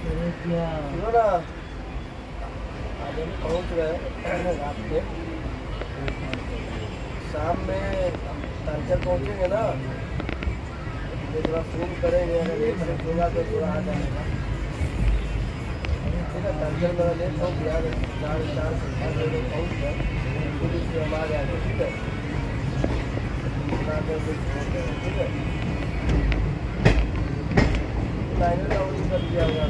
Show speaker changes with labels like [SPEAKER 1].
[SPEAKER 1] अरे क्या
[SPEAKER 2] सुनो ना, आज हम पहुँच गए रात में। शाम में हम तालचर पहुँचेंगे ना, तो थोड़ा फोन करेंगे। अगर लेट से होगा तो थोड़ा आ जाएगा। ठीक है, तालचर मेरा लेट हो गया, 4:30 पहुँच गए, पुलिस से हम आ जाएंगे। ठीक है, ठीक है, लाइनर डाउन कर दिया होगा।